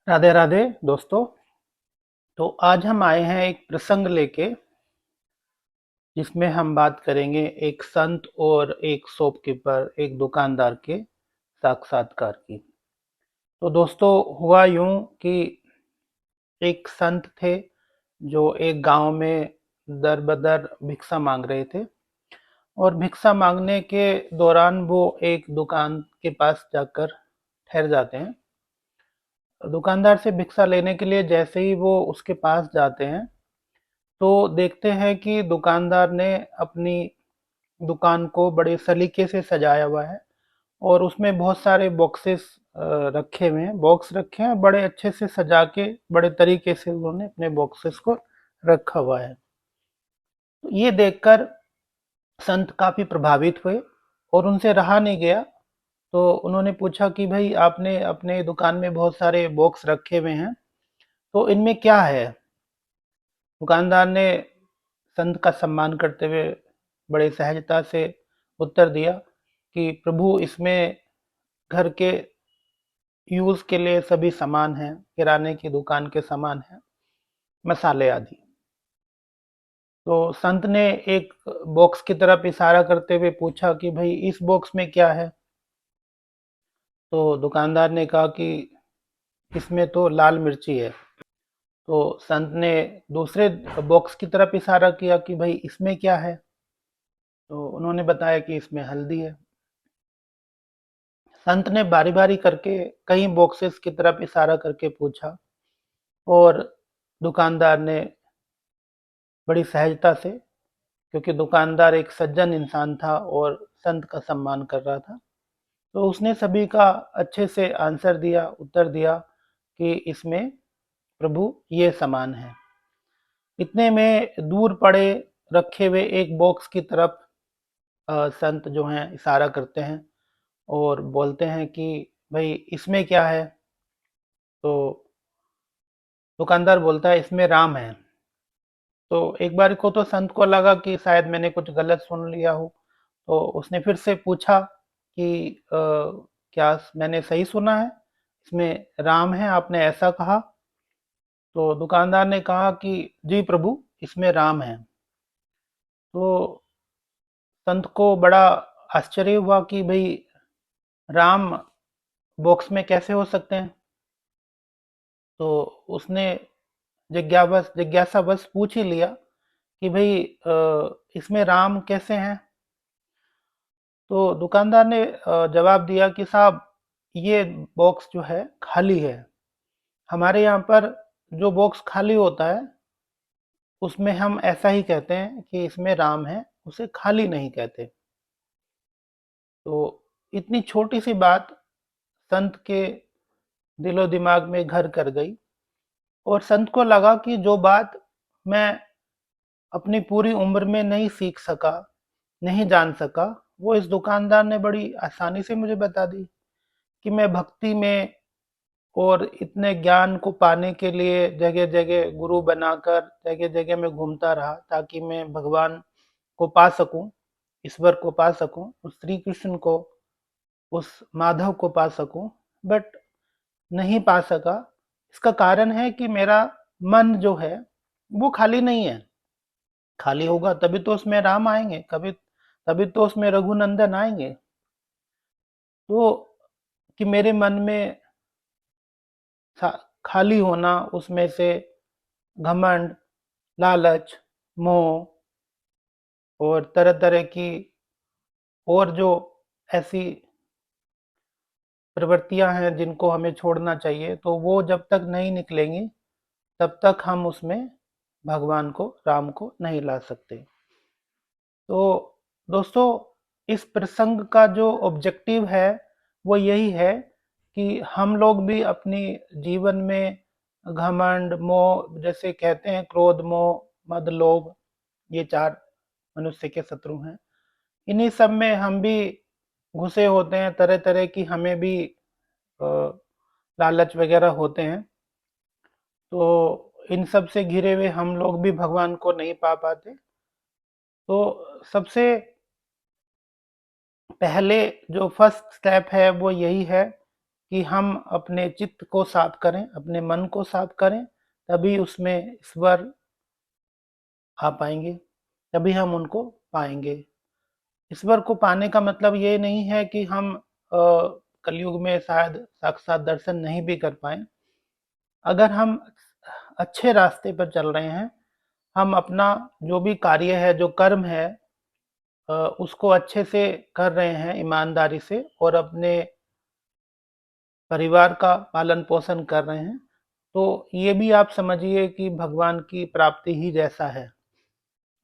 राधे राधे दोस्तों। तो आज हम आए हैं एक प्रसंग लेके, जिसमें हम बात करेंगे एक संत और एक शॉपकीपर, एक दुकानदार के साक्षात्कार की। तो दोस्तों, हुआ यूं कि एक संत थे जो एक गांव में दर बदर भिक्षा मांग रहे थे। और भिक्षा मांगने के दौरान वो एक दुकान के पास जाकर ठहर जाते हैं। दुकानदार से भिक्षा लेने के लिए जैसे ही वो उसके पास जाते हैं, तो देखते हैं कि दुकानदार ने अपनी दुकान को बड़े सलीके से सजाया हुआ है। और उसमें बहुत सारे बॉक्सेस रखे हुए हैं, बॉक्स रखे हैं, बड़े अच्छे से सजा के बड़े तरीके से उन्होंने अपने बॉक्सेस को रखा हुआ है। तो ये देखकर संत काफी प्रभावित हुए और उनसे रहा नहीं गया। तो उन्होंने पूछा कि भाई, आपने अपने दुकान में बहुत सारे बॉक्स रखे हुए हैं, तो इनमें क्या है? दुकानदार ने संत का सम्मान करते हुए बड़े सहजता से उत्तर दिया कि प्रभु, इसमें घर के यूज के लिए सभी सामान हैं, किराने की दुकान के सामान हैं, मसाले आदि। तो संत ने एक बॉक्स की तरफ इशारा करते हुए पूछा कि भाई, इस बॉक्स में क्या है? तो दुकानदार ने कहा कि इसमें तो लाल मिर्ची है। तो संत ने दूसरे बॉक्स की तरफ इशारा किया कि भाई, इसमें क्या है? तो उन्होंने बताया कि इसमें हल्दी है। संत ने बारी बारी करके कई बॉक्सेस की तरफ इशारा करके पूछा, और दुकानदार ने बड़ी सहजता से, क्योंकि दुकानदार एक सज्जन इंसान था और संत का सम्मान कर रहा था, तो उसने सभी का अच्छे से आंसर दिया, उत्तर दिया कि इसमें प्रभु ये सामान है। इतने में दूर पड़े रखे हुए एक बॉक्स की तरफ संत जो हैं इशारा करते हैं और बोलते हैं कि भाई, इसमें क्या है? तो दुकानदार बोलता है, इसमें राम है। तो एक बार को तो संत को लगा कि शायद मैंने कुछ गलत सुन लिया हो। तो उसने फिर से पूछा कि क्या मैंने सही सुना है? इसमें राम है, आपने ऐसा कहा? तो दुकानदार ने कहा कि जी प्रभु, इसमें राम है। तो संत को बड़ा आश्चर्य हुआ कि भाई, राम बॉक्स में कैसे हो सकते हैं? तो उसने जिज्ञासावश पूछ ही लिया कि भाई, इसमें राम कैसे हैं? तो दुकानदार ने जवाब दिया कि साहब, ये बॉक्स जो है खाली है। हमारे यहाँ पर जो बॉक्स खाली होता है, उसमें हम ऐसा ही कहते हैं कि इसमें राम है, उसे खाली नहीं कहते। तो इतनी छोटी सी बात संत के दिलो दिमाग में घर कर गई। और संत को लगा कि जो बात मैं अपनी पूरी उम्र में नहीं सीख सका, नहीं जान सका, वो इस दुकानदार ने बड़ी आसानी से मुझे बता दी। कि मैं भक्ति में और इतने ज्ञान को पाने के लिए जगह जगह गुरु बनाकर जगह जगह में घूमता रहा, ताकि मैं भगवान को पा सकूं, ईश्वर को पा सकूं, उस श्री कृष्ण को, उस माधव को पा सकूं। बट नहीं पा सका। इसका कारण है कि मेरा मन जो है वो खाली नहीं है। खाली होगा तभी तो उसमें राम आएंगे, कभी तभी तो उसमें रघुनंदन आएंगे। तो कि मेरे मन में खाली होना, उसमें से घमंड, लालच, मोह और तरह तरह की और जो ऐसी प्रवृत्तियां हैं जिनको हमें छोड़ना चाहिए, तो वो जब तक नहीं निकलेंगी, तब तक हम उसमें भगवान को, राम को नहीं ला सकते। तो दोस्तों, इस प्रसंग का जो ऑब्जेक्टिव है वो यही है कि हम लोग भी अपनी जीवन में घमंड, मोह, जैसे कहते हैं क्रोध, मोह, मद, लोभ, ये चार मनुष्य के शत्रु हैं। इन्हीं सब में हम भी घुसे होते हैं, तरह तरह की हमें भी लालच वगैरह होते हैं। तो इन सब से घिरे हुए हम लोग भी भगवान को नहीं पा पाते। तो सबसे पहले जो फर्स्ट स्टेप है वो यही है कि हम अपने चित्त को साफ करें, अपने मन को साफ करें, तभी उसमें ईश्वर आ पाएंगे, तभी हम उनको पाएंगे। ईश्वर को पाने का मतलब ये नहीं है कि हम कलयुग में शायद साक्षात दर्शन नहीं भी कर पाए। अगर हम अच्छे रास्ते पर चल रहे हैं, हम अपना जो भी कार्य है, जो कर्म है, उसको अच्छे से कर रहे हैं ईमानदारी से, और अपने परिवार का पालन पोषण कर रहे हैं, तो ये भी आप समझिए कि भगवान की प्राप्ति ही जैसा है।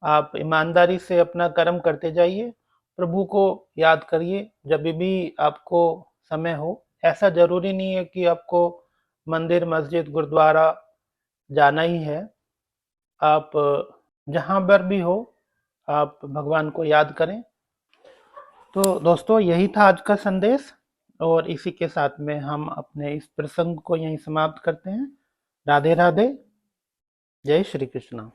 आप ईमानदारी से अपना कर्म करते जाइए, प्रभु को याद करिए जब भी आपको समय हो। ऐसा जरूरी नहीं है कि आपको मंदिर, मस्जिद, गुरुद्वारा जाना ही है। आप जहाँ पर भी हो, आप भगवान को याद करें। तो दोस्तों, यही था आज का संदेश, और इसी के साथ में हम अपने इस प्रसंग को यहीं समाप्त करते हैं। राधे राधे, जय श्री कृष्ण।